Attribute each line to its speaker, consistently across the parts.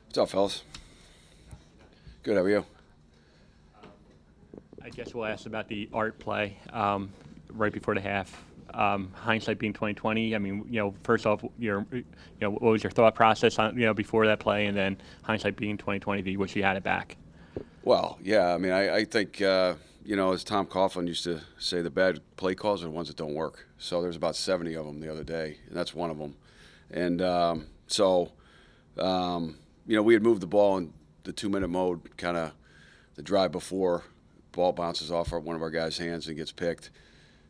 Speaker 1: What's up, fellas? Good, how are you?
Speaker 2: I guess we'll ask about the art play right before the half. Hindsight being 2020. I mean, first off, what was your thought process on, before that play, and then hindsight being 2020, do you wish you had it back?
Speaker 1: Well, yeah, I mean, I think, as Tom Coughlin used to say, the bad play calls are the ones that don't work. So there's about 70 of them the other day, and that's one of them. And we had moved the ball in the 2-minute mode, kind of the drive before. Ball bounces off one of our guys' hands and gets picked.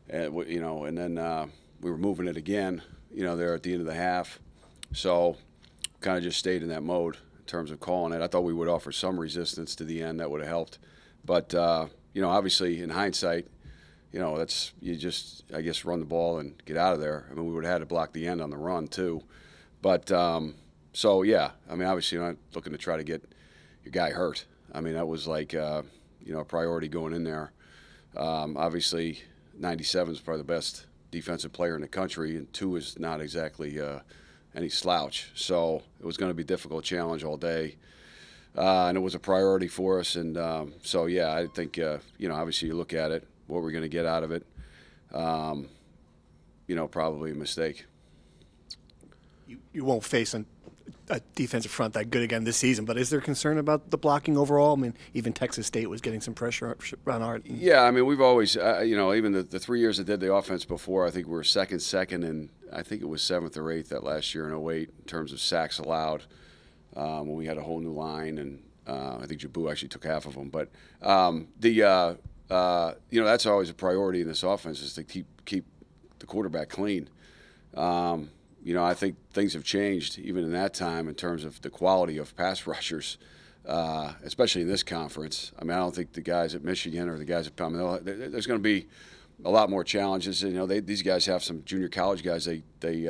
Speaker 1: And then we were moving it again, there at the end of the half. So kind of just stayed in that mode in terms of calling it. I thought we would offer some resistance to the end. That would have helped. But, obviously in hindsight, that's you just, I guess, run the ball and get out of there. I mean, we would have had to block the end on the run too. But yeah, I mean, obviously you're not looking to try to get your guy hurt. I mean, that was like, a priority going in there. Obviously, 97 is probably the best defensive player in the country, and 2 is not exactly any slouch. So it was going to be a difficult challenge all day, and it was a priority for us. And so, yeah, I think, obviously you look at it, what we're going to get out of it, probably a mistake.
Speaker 3: You won't face a defensive front that good again this season, but is there concern about the blocking overall? I mean, even Texas State was getting some pressure on Art.
Speaker 1: Yeah, I mean, we've always, even the 3 years I did the offense before, I think we were second, and I think it was 7th or 8th that last year in '08 in terms of sacks allowed when we had a whole new line, and I think Jabu actually took half of them. But that's always a priority in this offense is to keep the quarterback clean. I think things have changed even in that time in terms of the quality of pass rushers, especially in this conference. I mean, I don't think the guys at Michigan or the guys at there's going to be a lot more challenges. These guys have some junior college guys they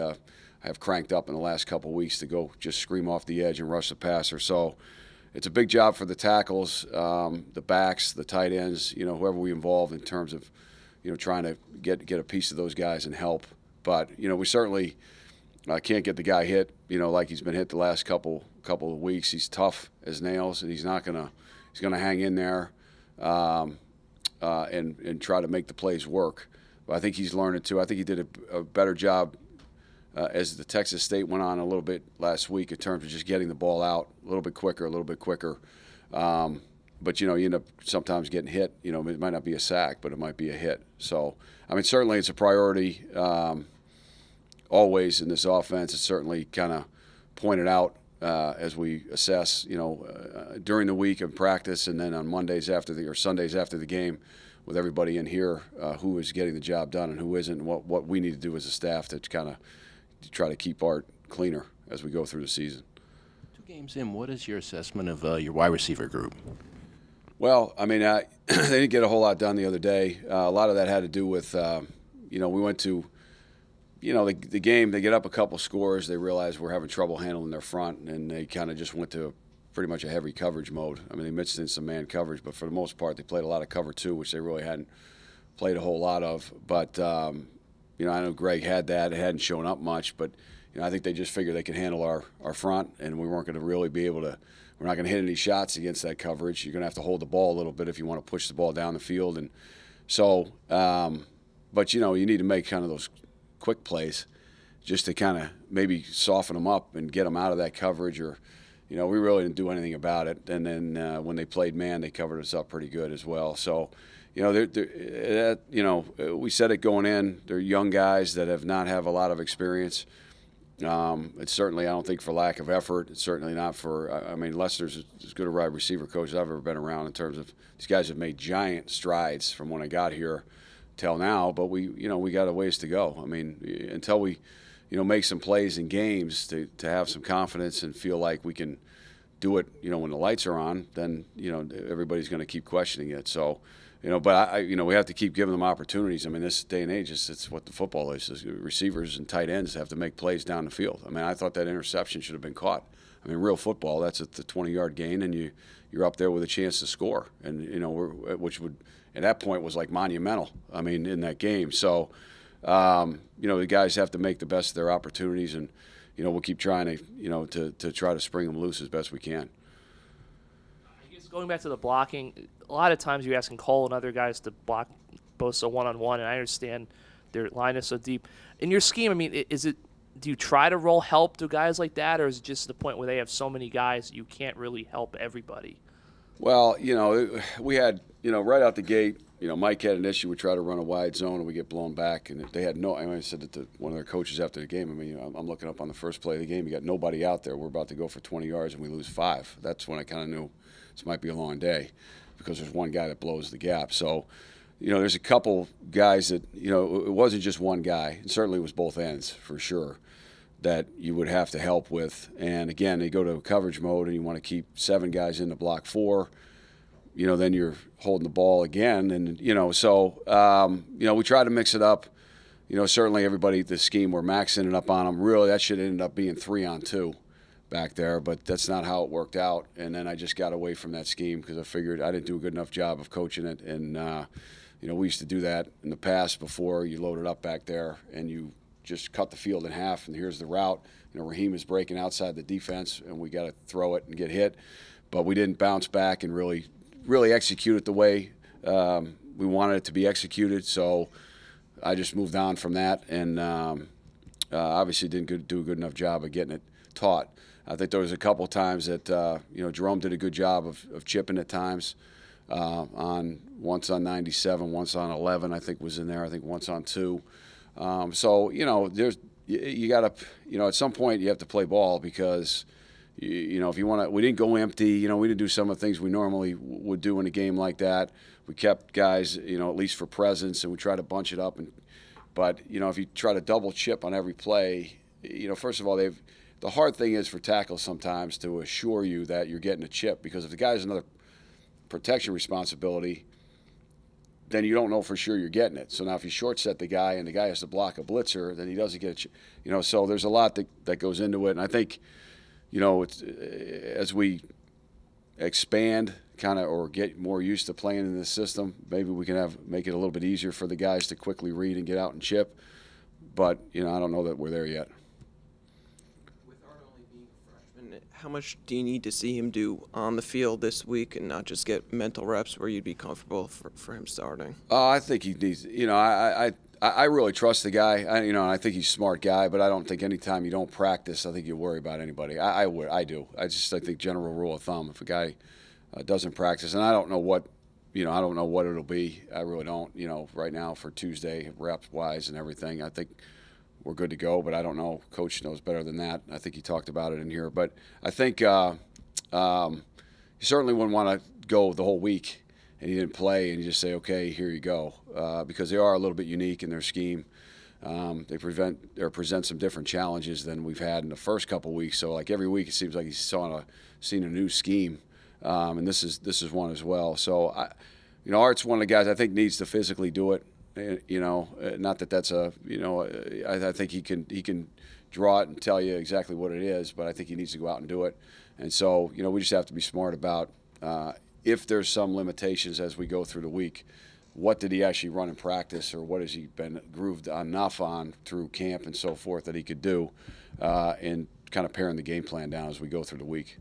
Speaker 1: have cranked up in the last couple of weeks to go just scream off the edge and rush the passer. So it's a big job for the tackles, the backs, the tight ends, whoever we involve in terms of, trying to get a piece of those guys and help. But, we certainly can't get the guy hit, like he's been hit the last couple of weeks. He's tough as nails, and he's gonna hang in there and try to make the plays work. But I think he's learning too. I think he did a better job as the Texas State went on a little bit last week in terms of just getting the ball out a little bit quicker. But you end up sometimes getting hit. It might not be a sack, but it might be a hit. So I mean, certainly it's a priority. Always in this offense, it's certainly kind of pointed out as we assess, during the week in practice, and then on Mondays or Sundays after the game, with everybody in here, who is getting the job done and who isn't, and what we need to do as a staff to kind of try to keep Art cleaner as we go through the season.
Speaker 4: 2 games in, what is your assessment of your wide receiver group?
Speaker 1: Well, I mean, they didn't get a whole lot done the other day. A lot of that had to do with, we went to. The game, they get up a couple scores, they realize we're having trouble handling their front, and they kind of just went to pretty much a heavy coverage mode. I mean, they mixed in some man coverage, but for the most part, they played a lot of cover 2, which they really hadn't played a whole lot of. But, I know Greg had that. It hadn't shown up much, but, I think they just figured they could handle our front, and we weren't going to really be able to – we're not going to hit any shots against that coverage. You're going to have to hold the ball a little bit if you want to push the ball down the field. And so, but, you need to make kind of those – quick plays just to kind of maybe soften them up and get them out of that coverage, or we really didn't do anything about it. And then when they played man, they covered us up pretty good as well. So we said it going in, they're young guys that have a lot of experience. It's certainly, I don't think, for lack of effort. It's certainly not for, Lester's as good a wide receiver coach as I've ever been around in terms of these guys have made giant strides from when I got here till now, but we got a ways to go. I mean, until we, make some plays in games to have some confidence and feel like we can do it, when the lights are on, then, everybody's going to keep questioning it. So, but we have to keep giving them opportunities. I mean, this day and age, it's what the football is. Receivers and tight ends have to make plays down the field. I mean, I thought that interception should have been caught. I mean, real football, that's at the 20-yard gain, and you're up there with a chance to score, and which would at that point was like monumental. I mean, in that game. So, the guys have to make the best of their opportunities, and we'll keep trying to, to try to spring them loose as best we can.
Speaker 5: I guess going back to the blocking, a lot of times you're asking Cole and other guys to block both a one-on-one, and I understand their line is so deep. In your scheme, I mean, do you try to roll help to guys like that, or is it just the point where they have so many guys you can't really help everybody?
Speaker 1: Well, we had, right out the gate, Mike had an issue. We try to run a wide zone and we get blown back. And they had I said that to one of their coaches after the game. I mean, I'm looking up on the first play of the game. You got nobody out there. We're about to go for 20 yards and we lose 5. That's when I kind of knew this might be a long day because there's one guy that blows the gap. So, there's a couple guys that, it wasn't just one guy. It certainly was both ends for sure that you would have to help with. And again, they go to coverage mode and you want to keep 7 guys in the block 4. Then you're holding the ball again. And, so, we try to mix it up. Certainly everybody, the scheme, we're maxing it up on them. Really, that should end up being 3-on-2 back there, but that's not how it worked out. And then I just got away from that scheme because I figured I didn't do a good enough job of coaching it. And, we used to do that in the past before you loaded up back there and you just cut the field in half and here's the route. Raheem is breaking outside the defense and we got to throw it and get hit. But we didn't bounce back and really execute it the way we wanted it to be executed. So I just moved on from that and obviously didn't do a good enough job of getting it taught. I think there was a couple times that, Jerome did a good job of chipping at times. Once on 97, once on 11, I think was in there. I think once on 2. So, you got to, at some point you have to play ball because, if you want to, we didn't go empty. We didn't do some of the things we normally would do in a game like that. We kept guys, at least for presence, and we try to bunch it up. But, if you try to double chip on every play, first of all, the hard thing is for tackles sometimes to assure you that you're getting a chip because if the guy's another protection responsibility, then you don't know for sure you're getting it. So now if you short set the guy and the guy has to block a blitzer, then he doesn't get a so there's a lot that goes into it. And I think, it's, as we expand kind of or get more used to playing in this system, maybe we can make it a little bit easier for the guys to quickly read and get out and chip. But, I don't know that we're there yet.
Speaker 6: How much do you need to see him do on the field this week and not just get mental reps where you'd be comfortable for him starting?
Speaker 1: I think he needs, I really trust the guy. I think he's a smart guy, but I don't think anytime you don't practice, I think you worry about anybody. I do. I think general rule of thumb, if a guy doesn't practice, and I don't know what, I don't know what it'll be. I really don't, right now for Tuesday, reps-wise and everything. I think we're good to go, but I don't know. Coach knows better than that. I think he talked about it in here. But I think you certainly wouldn't want to go the whole week and he didn't play and you just say, okay, here you go, because they are a little bit unique in their scheme. They present some different challenges than we've had in the first couple weeks. So like every week it seems like he's seen a new scheme, and this is one as well. So Art's one of the guys I think needs to physically do it. Not that that's I think he can draw it and tell you exactly what it is, but I think he needs to go out and do it. And so, we just have to be smart about if there's some limitations as we go through the week, what did he actually run in practice or what has he been grooved enough on through camp and so forth that he could do and kind of paring the game plan down as we go through the week.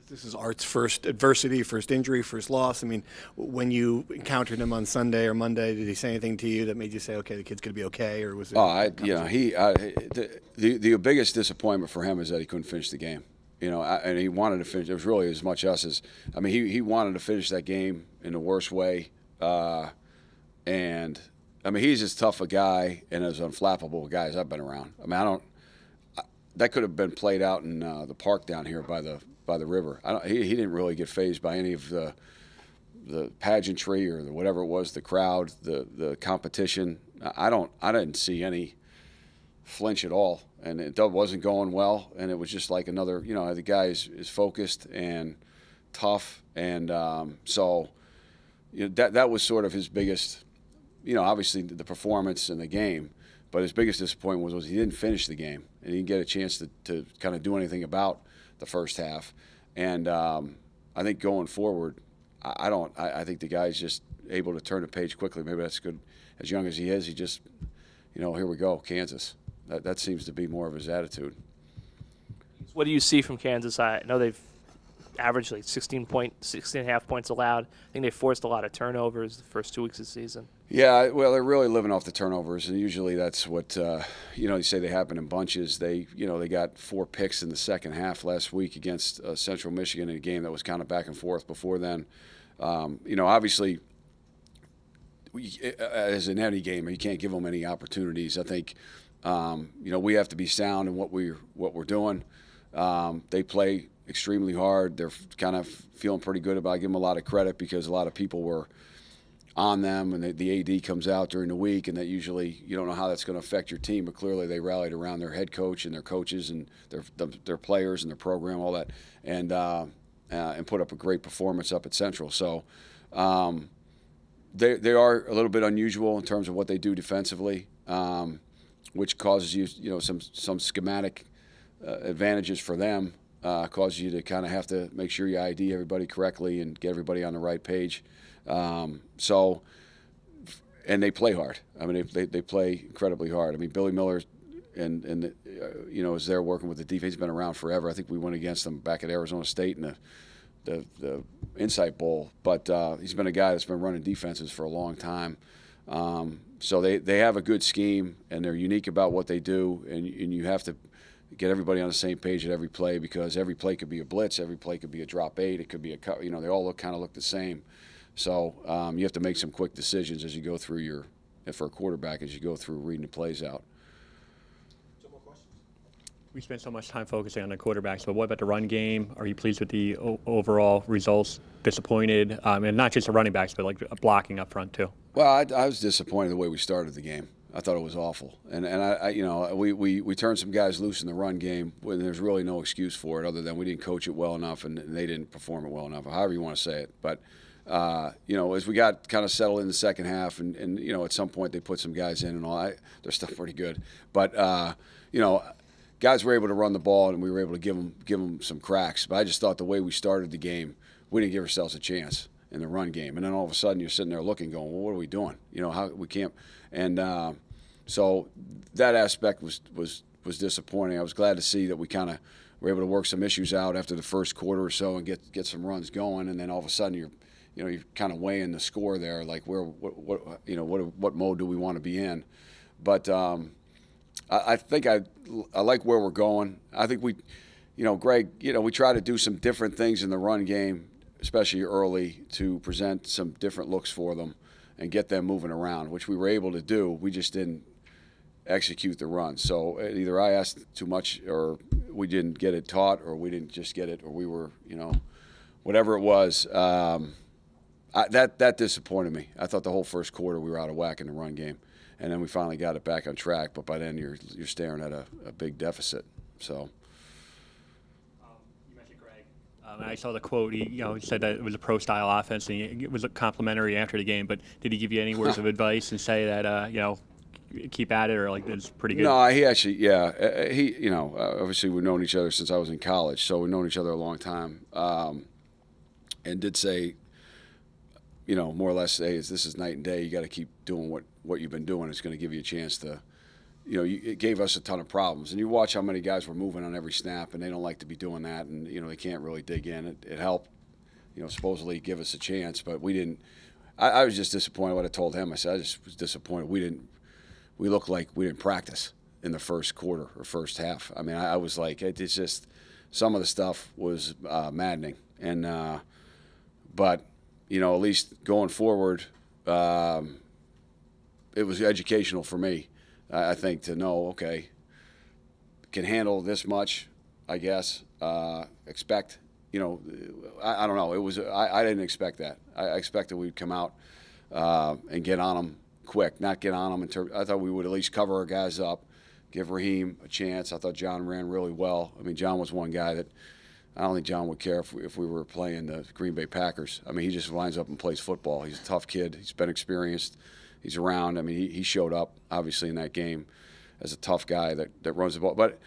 Speaker 3: This is Art's first adversity, first injury, first loss. I mean, when you encountered him on Sunday or Monday, did he say anything to you that made you say, "Okay, the kid's going to be okay," or was it? The biggest disappointment for him is that he couldn't finish the game. And he wanted to finish. It was really as much us as he wanted to finish that game in the worst way. And he's as tough a guy and as unflappable a guy as I've been around. That could have been played out in the park down here by the river. He didn't really get fazed by any of the pageantry or whatever it was, the crowd, the competition. I didn't see any flinch at all, and it wasn't going well. And it was just like another, the guy is focused and tough, and so that was sort of his biggest, obviously the performance in the game. But his biggest disappointment was he didn't finish the game, and he didn't get a chance to kind of do anything about the first half. And I think going forward, I think the guy's just able to turn the page quickly. Maybe that's good. As young as he is, he just, here we go, Kansas. That seems to be more of his attitude.
Speaker 5: What do you see from Kansas? I know they've averaged like 16.5 points allowed. I think they forced a lot of turnovers the first 2 weeks of the season.
Speaker 1: Yeah, well, they're really living off the turnovers, and usually that's what you say they happen in bunches. They got 4 picks in the second half last week against Central Michigan in a game that was kind of back and forth before then. Obviously, as in any game, you can't give them any opportunities. I think we have to be sound in what we're doing. They play extremely hard. They're kind of feeling pretty good about it. I give them a lot of credit because a lot of people were on them, and the AD comes out during the week, and that usually you don't know how that's going to affect your team, but clearly they rallied around their head coach and their coaches and their players and their program, all that, and put up a great performance up at Central. So they are a little bit unusual in terms of what they do defensively, which causes you some schematic advantages for them. Causes you to kind of have to make sure you ID everybody correctly and get everybody on the right page. And they play hard. I mean, they play incredibly hard. I mean, Billy Miller is there working with the defense. He's been around forever. I think we went against them back at Arizona State in the Insight Bowl. But he's been a guy that's been running defenses for a long time. So they have a good scheme, and they're unique about what they do, and you have to get everybody on the same page at every play, because every play could be a blitz, every play could be a drop 8, it could be a cut. They all kind of look the same. So you have to make some quick decisions as you go through for a quarterback, as you go through reading the plays out.
Speaker 2: We spent so much time focusing on the quarterbacks, but what about the run game? Are you pleased with the overall results? Disappointed? And not just the running backs, but like blocking up front too.
Speaker 1: Well, I was disappointed the way we started the game. I thought it was awful, and we turned some guys loose in the run game when there's really no excuse for it, other than we didn't coach it well enough and they didn't perform it well enough, or however you want to say it. But as we got kind of settled in the second half, and at some point they put some guys in and all, they're still pretty good. But guys were able to run the ball, and we were able to give them some cracks. But I just thought the way we started the game, we didn't give ourselves a chance in the run game. And then all of a sudden you're sitting there looking, going, well, what are we doing? How we can't. And so that aspect was disappointing. I was glad to see that we kind of were able to work some issues out after the first quarter or so and get some runs going. And then all of a sudden you're kind of weighing the score there, like what mode do we want to be in? But I think I like where we're going. I think Greg, we try to do some different things in the run game, especially early, to present some different looks for them and get them moving around, which we were able to do. We just didn't execute the run. So either I asked too much, or we didn't get it taught, or we didn't just get it, or we were, whatever it was. That disappointed me. I thought the whole first quarter we were out of whack in the run game, and then we finally got it back on track. But by then you're staring at a big deficit. So.
Speaker 2: I saw the quote. He said that it was a pro-style offense, and it was complimentary after the game. But did he give you any words of advice and say that keep at it, or like it's pretty good?
Speaker 1: No, he actually, yeah, he obviously we've known each other since I was in college, so we've known each other a long time, and did say, more or less, hey, this is night and day. You got to keep doing what you've been doing. It's going to give you a chance to. It gave us a ton of problems. And you watch how many guys were moving on every snap, and they don't like to be doing that, and, they can't really dig in. It helped, supposedly give us a chance, but we didn't. I was just disappointed what I told him. I said I just was disappointed. We looked like we didn't practice in the first quarter or first half. I mean, I was like, it's just some of the stuff was maddening. And but, at least going forward, it was educational for me. I think to know, okay, can handle this much, I guess. Expect, I don't know. It was I didn't expect that. I expected we'd come out and get on them quick, not get on them. I thought we would at least cover our guys up, give Raheem a chance. I thought John ran really well. I mean, John was one guy that I don't think John would care if we were playing the Green Bay Packers. I mean, he just lines up and plays football. He's a tough kid. He's been experienced. He's around. I mean, he showed up, obviously, in that game as a tough guy that runs the ball. But,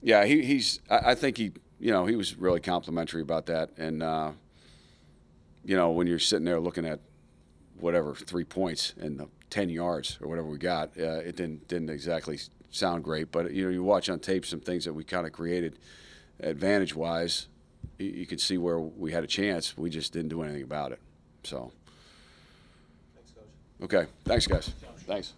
Speaker 1: yeah, I think he was really complimentary about that. And, when you're sitting there looking at whatever, 3 points and 10 yards or whatever we got, it didn't exactly sound great. But, you watch on tape some things that we kind of created advantage-wise, you could see where we had a chance. We just didn't do anything about it. So.
Speaker 3: Thanks, Coach.
Speaker 1: Okay. Thanks, guys. Thanks.